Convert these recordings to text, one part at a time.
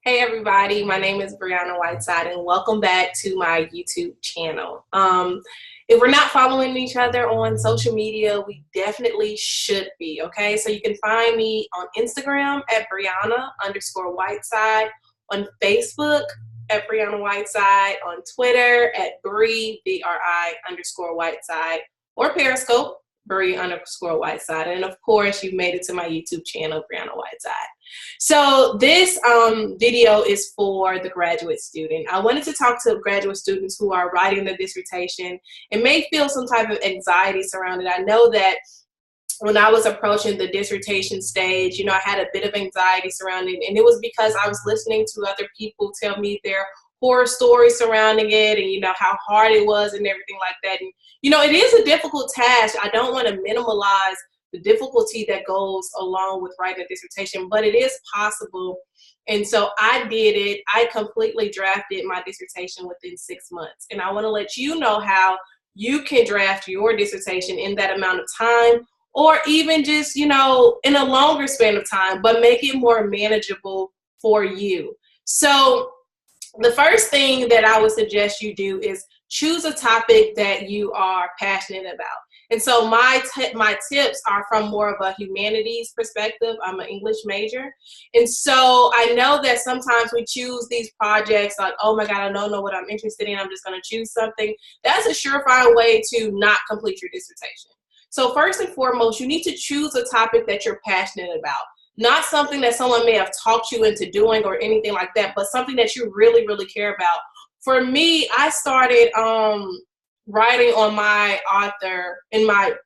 Hey everybody, my name is Briana Whiteside and welcome back to my YouTube channel. If we're not following each other on social media, we definitely should be, okay? So you can find me on Instagram at Briana_Whiteside, on Facebook at Briana Whiteside, on Twitter at BRI_Whiteside, or Periscope, Bri_Whiteside. And of course, you've made it to my YouTube channel, Briana Whiteside. So this video is for the graduate student. I wanted to talk to graduate students who are writing their dissertation and may feel some type of anxiety surrounding it. I know that when I was approaching the dissertation stage, I had a bit of anxiety surrounding it, and it was because I was listening to other people tell me their horror stories surrounding it and, how hard it was and everything like that. And, it is a difficult task. I don't want to minimalize the difficulty that goes along with writing a dissertation, but it is possible. And so I did it. I completely drafted my dissertation within 6 months. And I want to let you know how you can draft your dissertation in that amount of time, or even just, in a longer span of time, but make it more manageable for you. So the first thing that I would suggest you do is choose a topic that you are passionate about. And so my tips are from more of a humanities perspective. I'm an English major. And so I know that sometimes we choose these projects like, oh my God, I don't know what I'm interested in, I'm just going to choose something. That's a surefire way to not complete your dissertation. So first and foremost, you need to choose a topic that you're passionate about. Not something that someone may have talked you into doing or anything like that, but something that you really, really care about. For me, I started writing on my author in my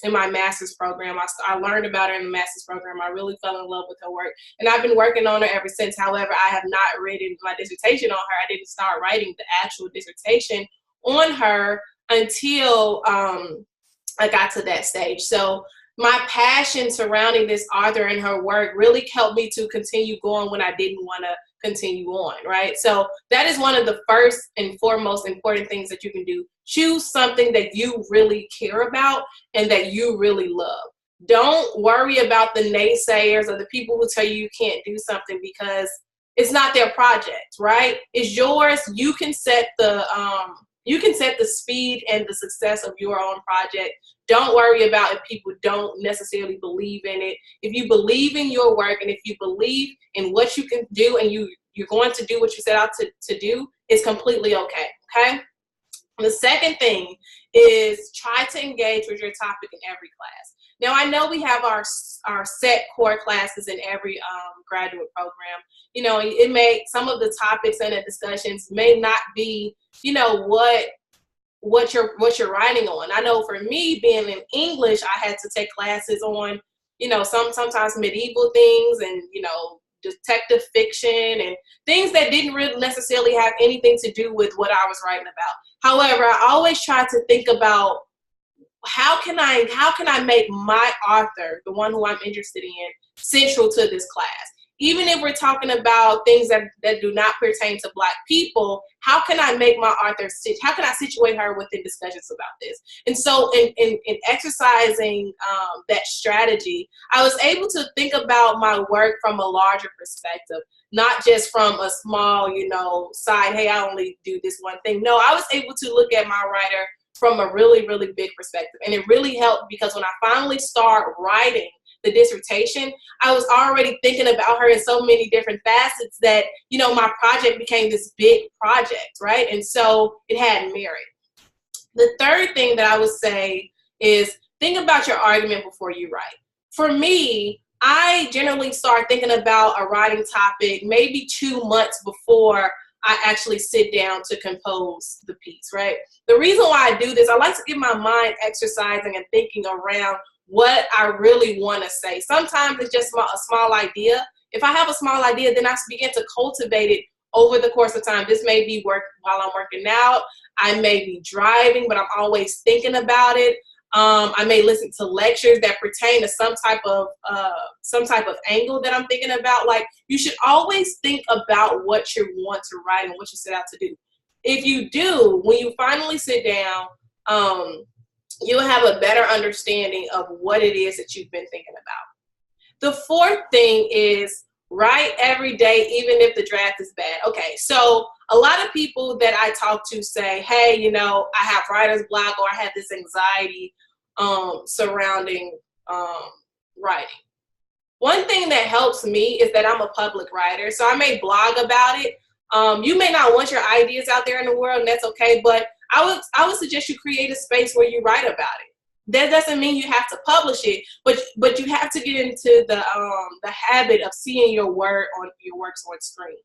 master's program. I learned about her in the master's program. I really fell in love with her work, and I've been working on her ever since. However, I have not written my dissertation on her. I didn't start writing the actual dissertation on her until I got to that stage. So my passion surrounding this author and her work really helped me to continue going when I didn't want to continue on, right? So that is one of the first and foremost important things that you can do. Choose something that you really care about and that you really love. Don't worry about the naysayers or the people who tell you can't do something, because it's not their project, right? It's yours. You can set the speed and the success of your own project. Don't worry about if people don't necessarily believe in it. If you believe in your work and if you believe in what you can do and you're going to do what you set out to do, it's completely okay, okay? The second thing is try to engage with your topic in every class. Now, I know we have our set core classes in every graduate program. It may, some of the topics and the discussions may not be, what you're writing on. I know for me, being in English, I had to take classes on, sometimes medieval things and, detective fiction and things that didn't really necessarily have anything to do with what I was writing about. However, I always try to think about how can I make my author, the one who I'm interested in, central to this class. Even if we're talking about things that do not pertain to Black people, how can I make my author, how can I situate her within discussions about this? And so in exercising that strategy, I was able to think about my work from a larger perspective, not just from a small, side, hey, I only do this one thing. No, I was able to look at my writer from a really, really big perspective. And it really helped, because when I finally start writing the dissertation, I was already thinking about her in so many different facets that, my project became this big project, right? And so it had merit. The third thing that I would say is think about your argument before you write. For me, I generally start thinking about a writing topic maybe 2 months before I actually sit down to compose the piece, right? The reason why I do this, I like to get my mind exercising and thinking around what I really want to say. Sometimes it's just a small idea. If I have a small idea, then I begin to cultivate it over the course of time. This may be work while I'm working out. I may be driving, but I'm always thinking about it. I may listen to lectures that pertain to some type of angle that I'm thinking about. Like, you should always think about what you want to write and what you set out to do. If you do, when you finally sit down, you'll have a better understanding of what it is that you've been thinking about. The fourth thing is Write every day, even if the draft is bad. Okay, so a lot of people that I talk to say, hey, you know, I have writer's block, or I have this anxiety surrounding writing. One thing that helps me is that I'm a public writer, so I may blog about it. You may not want your ideas out there in the world, and that's okay, but I would suggest you create a space where you write about it. That doesn't mean you have to publish it, but you have to get into the habit of seeing your works on screen.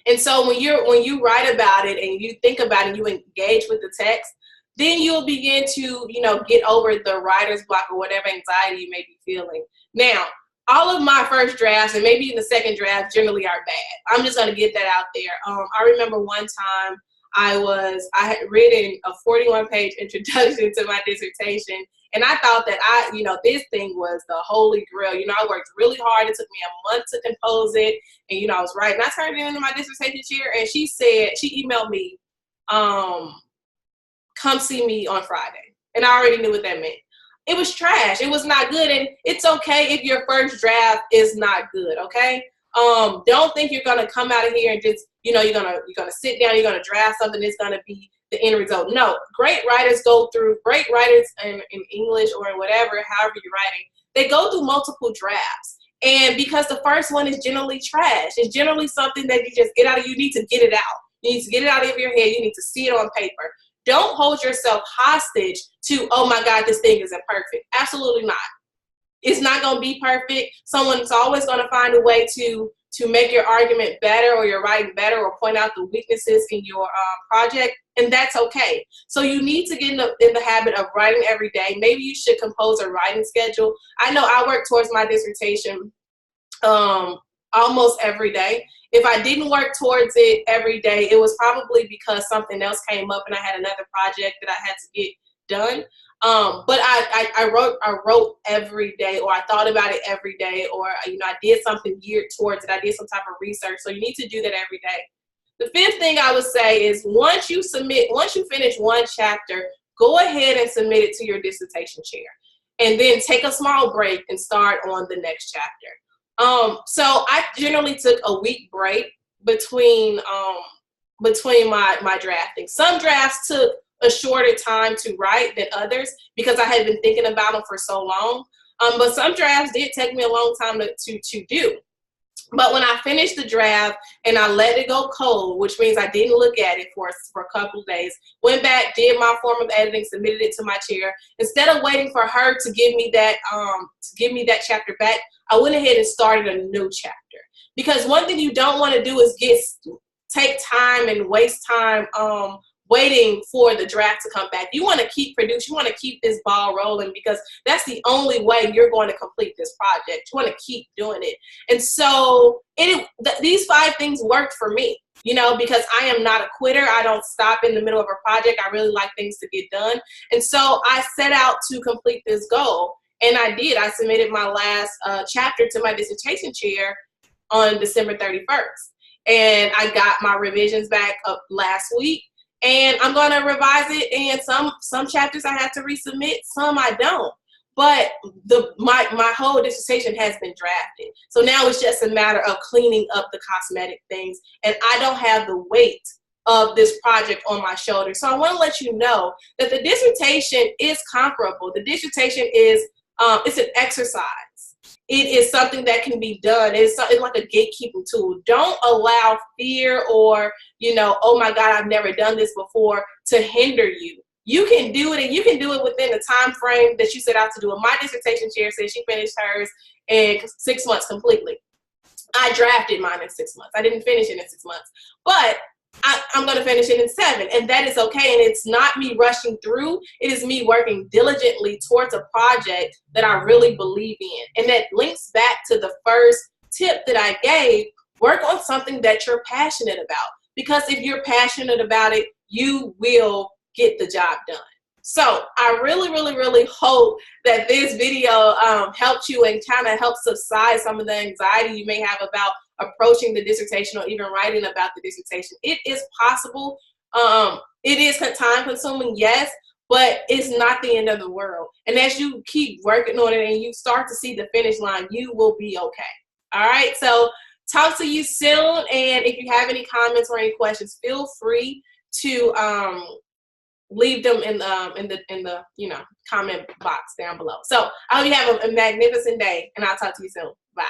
And so when you write about it and you think about it and you engage with the text, then you'll begin to, you know, get over the writer's block or whatever anxiety you may be feeling. Now, all of my first drafts and maybe even the second draft generally are bad. I'm just going to get that out there. I remember one time I had written a 41-page introduction to my dissertation, and I thought that this thing was the holy grail. You know, I worked really hard. It took me a month to compose it, and, you know, I was writing. I turned it into my dissertation chair, and she emailed me, come see me on Friday. And I already knew what that meant. It was trash. It was not good, and it's okay if your first draft is not good, okay? Don't think you're gonna come out of here and just, you know, you're gonna sit down, you're gonna draft something that's gonna be the end result. No, great writers in English or in whatever, however you're writing, they go through multiple drafts. And because the first one is generally trash, it's generally something that you need to get it out. You need to get it out of your head. You need to see it on paper. Don't hold yourself hostage to, oh my God, this thing isn't perfect. Absolutely not. It's not going to be perfect. Someone's always going to find a way to make your argument better or your writing better or point out the weaknesses in your project, and that's okay. So you need to get in the habit of writing every day. Maybe you should compose a writing schedule. I know I work towards my dissertation almost every day. If I didn't work towards it every day, it was probably because something else came up and I had another project that I had to get done. But I wrote every day, or I thought about it every day, or, you know, I did something geared towards it. I did some type of research. So you need to do that every day. The fifth thing I would say is once you finish one chapter, go ahead and submit it to your dissertation chair, and then take a small break and start on the next chapter. So I generally took a week break between my drafting. Some drafts took a shorter time to write than others because I had been thinking about them for so long. But some drafts did take me a long time to do. But when I finished the draft and I let it go cold, which means I didn't look at it for a couple of days, went back, did my form of editing, submitted it to my chair. Instead of waiting for her to give me that chapter back, I went ahead and started a new chapter. Because one thing you don't want to do is take time and waste time waiting for the draft to come back. You want to keep producing. You want to keep this ball rolling, because that's the only way you're going to complete this project. You want to keep doing it. And so these 5 things worked for me, you know, because I am not a quitter. I don't stop in the middle of a project. I really like things to get done. And so I set out to complete this goal. And I did. I submitted my last chapter to my dissertation chair on December 31st. And I got my revisions back up last week. And I'm going to revise it, and some chapters I have to resubmit, some I don't. But my whole dissertation has been drafted. So now it's just a matter of cleaning up the cosmetic things, and I don't have the weight of this project on my shoulders. So I want to let you know that the dissertation is comparable. The dissertation is it's an exercise. It is something that can be done. It's like a gatekeeping tool. Don't allow fear or, you know, oh my God, I've never done this before, to hinder you. You can do it, and you can do it within the time frame that you set out to do it. My dissertation chair says she finished hers in 6 months completely. I drafted mine in 6 months. I didn't finish it in 6 months, but I'm going to finish it in 7, and that is okay. And it's not me rushing through. It is me working diligently towards a project that I really believe in. And that links back to the first tip that I gave. Work on something that you're passionate about, because if you're passionate about it, you will get the job done. So I really, really, really hope that this video helped you and kind of helped subside some of the anxiety you may have about approaching the dissertation or even writing about the dissertation. It is possible. It is time consuming, yes, but it's not the end of the world. And as you keep working on it and you start to see the finish line, you will be okay. All right. So talk to you soon. And if you have any comments or any questions, feel free to leave them in the comment box down below. So I hope you have a magnificent day, and I'll talk to you soon. Bye.